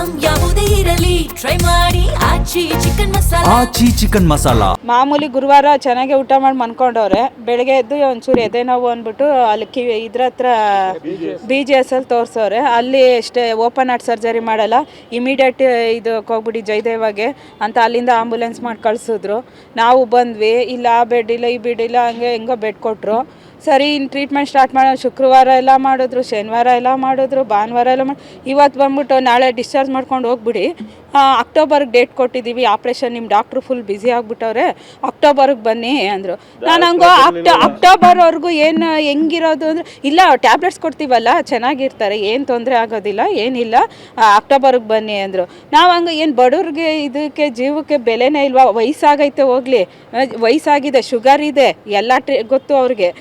Item ಯಾವುದೇ ಇರಲಿ try ಮಾಡಿ ಆಚಿ ಚಿಕನ್ ಮಸಾಲಾ. ಮಾಮೂಲಿ ಗುರುವಾರ ಚೆನ್ನಾಗಿ ಊಟ ಮಾಡಿ ಮನ್ಕೊಂಡವ್ರೆ. ಬೆಳಗ್ಗೆ ಎದ್ದು ಒಂಚೂರು ಎದೆ ನೋವು ಅಂದ್ಬಿಟ್ಟು ಅಲ್ಲಿ ಇದ್ರ ಹತ್ರ BGS ಅಲ್ಲಿ ತೋರಿಸೋರೆ. ಅಲ್ಲಿ ಅಷ್ಟೇ ಓಪನ್ ಹಾರ್ಟ್ ಸರ್ಜರಿ ಮಾಡಲ್ಲ, ಇಮಿಡಿಯೇಟ್ ಇದಕ್ಕೆ ಹೋಗ್ಬಿಟ್ಟು ಜಯದೇವಾಗೆ ಅಂತ ಅಲ್ಲಿಂದ ಆಂಬುಲೆನ್ಸ್ ಮಾಡಿ ಕಳಿಸಿದ್ರು. ನಾವು ಬಂದ್ವಿ, ಇಲ್ಲ ಆ ಬೆಡ್ ಇಲ್ಲ ಈ ಬೆಡ್ ಇಲ್ಲ, ಹಂಗೆ ಹೆಂಗೋ ಬೆಡ್ ಕೊಟ್ಟರು. ಸರಿ, ಇನ್ನು ಟ್ರೀಟ್ಮೆಂಟ್ ಸ್ಟಾರ್ಟ್ ಮಾಡೋ ಶುಕ್ರವಾರ ಎಲ್ಲ ಮಾಡಿದ್ರು, ಶನಿವಾರ ಎಲ್ಲ ಮಾಡಿದ್ರು, ಭಾನುವಾರ ಎಲ್ಲ ಮಾಡಿ ಇವತ್ತು ಬಂದ್ಬಿಟ್ಟು ನಾಳೆ ಡಿಸ್ಚಾರ್ಜ್ ಮಾಡ್ಕೊಂಡು ಹೋಗ್ಬಿಡಿ, ಅಕ್ಟೋಬರ್ಗೆ ಡೇಟ್ ಕೊಟ್ಟಿದ್ದೀವಿ, ಆಪ್ರೇಷನ್ ನಿಮ್ಮ ಡಾಕ್ಟ್ರು ಫುಲ್ ಬ್ಯುಸಿ ಆಗಿಬಿಟ್ಟವ್ರೆ, ಅಕ್ಟೋಬರ್ಗೆ ಬನ್ನಿ ಅಂದರು. ನಾನು ಹಂಗೋ ಅಕ್ಟೋಬರ್ವರೆಗೂ ಏನು ಹೆಂಗಿರೋದು ಅಂದರೆ, ಇಲ್ಲ ಟ್ಯಾಬ್ಲೆಟ್ಸ್ ಕೊಡ್ತೀವಲ್ಲ ಚೆನ್ನಾಗಿರ್ತಾರೆ, ಏನು ತೊಂದರೆ ಆಗೋದಿಲ್ಲ, ಏನಿಲ್ಲ, ಅಕ್ಟೋಬರ್ಗೆ ಬನ್ನಿ ಅಂದರು. ನಾವು ಹಂಗೆ ಏನು ಬಡವ್ರಿಗೆ ಇದಕ್ಕೆ ಜೀವಕ್ಕೆ ಬೆಲೆನೇ ಇಲ್ವಾ? ವಯಸ್ಸಾಗೈತೆ, ಹೋಗಲಿ, ವಯಸ್ಸಾಗಿದೆ, ಶುಗರ್ ಇದೆ, ಎಲ್ಲ ಗೊತ್ತು ಅವ್ರಿಗೆ.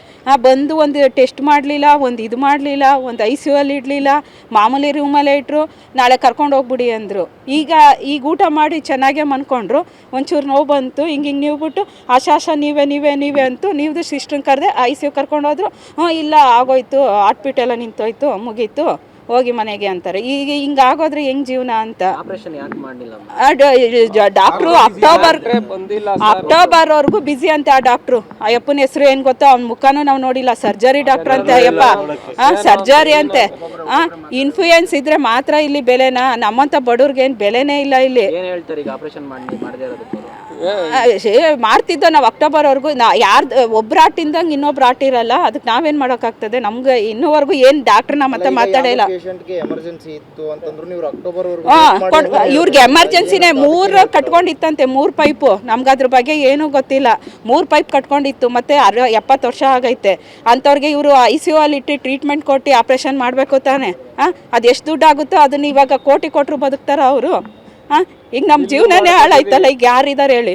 ಬಂದು ಒಂದು ಟೆಸ್ಟ್ ಮಾಡಲಿಲ್ಲ, ಒಂದು ಇದು ಮಾಡಲಿಲ್ಲ, ಒಂದು ICU ಅಲ್ಲಿ ಇಡಲಿಲ್ಲ, ಮಾಮೂಲಿ ರೂಮಲ್ಲೇ ಇಟ್ಟರು. ನಾಳೆ ಕರ್ಕೊಂಡು ಹೋಗ್ಬಿಡಿ ಅಂದರು. ಈಗ ಊಟ ಮಾಡಿ ಚೆನ್ನಾಗೇ ಮನ್ಕೊಂಡ್ರು. ಒಂಚೂರು ನೋವು ಬಂತು, ಹಿಂಗೆ ನೀವು ಬಿಟ್ಟು ಆಶಾ ನೀವೇ ಅಂತು. ನೀವು ಸಿಸ್ಟ್ರನ್ನ ಕರೆದೆ ICU ಕರ್ಕೊಂಡೋದ್ರು. ಇಲ್ಲ ಆಗೋಯ್ತು, ಹಾರ್ಟ್ ಎಲ್ಲ ನಿಂತೋಯ್ತು, ಮುಗೀತು, ಹೋಗಿ ಮನೆಗೆ ಅಂತಾರೆ. ಈಗ ಹಿಂಗಾಗೋದ್ರೆ ಹೆಂಗ್ ಜೀವನ ಅಂತ ಡಾಕ್ಟ್ರು ಅಕ್ಟೋಬರ್ವರೆಗೂ ಬ್ಯುಸಿ ಅಂತೆ. ಆ ಡಾಕ್ಟ್ರು, ಅಯ್ಯಪ್ಪನ ಹೆಸರು ಏನು ಗೊತ್ತಾ, ಅವ್ನ ಮುಖನೂ ನಾವು ನೋಡಿಲ್ಲ, ಸರ್ಜರಿ ಡಾಕ್ಟ್ರ್ ಅಂತೆ. ಅಯ್ಯಪ್ಪ, ಸರ್ಜರಿ ಅಂತೆ. ಇನ್ಫ್ಲೂಯೆನ್ಸ್ ಇದ್ರೆ ಮಾತ್ರ ಇಲ್ಲಿ ಬೆಲೆನಾ? ನಮ್ಮಂತ ಬಡವ್ರಿಗೆ ಏನು ಬೆಲೆನೇ ಇಲ್ಲ ಇಲ್ಲಿ. ಮಾಡ್ತಿದ್ದೋ ನಾವು ಅಕ್ಟೋಬರ್ವರೆಗೂ. ಯಾರ್ದು ಒಬ್ರು ಆಟಿಂದಂಗೆ ಇನ್ನೊಬ್ರು ಆಟಿರಲ್ಲ, ಅದಕ್ಕೆ ನಾವೇನು ಮಾಡೋಕ್ಕಾಗ್ತದೆ? ನಮ್ಗೆ ಇನ್ನೂವರೆಗೂ ಏನು ಡಾಕ್ಟ್ರ್ ನಮ್ಮ ಹತ್ರ ಮಾತಾಡಿಲ್ಲ. ಇವ್ರಿಗೆ ಎಮರ್ಜೆನ್ಸಿನೇ 3 ಕಟ್ಕೊಂಡಿತ್ತಂತೆ, 3 ಪೈಪು. ನಮ್ಗೆ ಅದ್ರ ಬಗ್ಗೆ ಏನೂ ಗೊತ್ತಿಲ್ಲ. 3 ಪೈಪ್ ಕಟ್ಕೊಂಡಿತ್ತು, ಮತ್ತೆ 70 ವರ್ಷ ಆಗೈತೆ ಅಂಥವ್ರಿಗೆ ಇವರು ICU ಅಲ್ಲಿ ಇಟ್ಟು ಟ್ರೀಟ್ಮೆಂಟ್ ಕೊಟ್ಟು ಆಪ್ರೇಷನ್ ಮಾಡಬೇಕು ತಾನೆ. ಅದು ಎಷ್ಟು ದುಡ್ಡು ಆಗುತ್ತೋ ಅದನ್ನ ಇವಾಗ ಕೋಟಿ ಕೊಟ್ಟರು ಬದುಕ್ತಾರ ಅವರು. ಈಗ ನಮ್ಮ ಜೀವನನೇ ಹಾಳಾಯ್ತಲ್ಲ, ಈಗ ಯಾರಿದ್ದಾರೆ ಹೇಳಿ?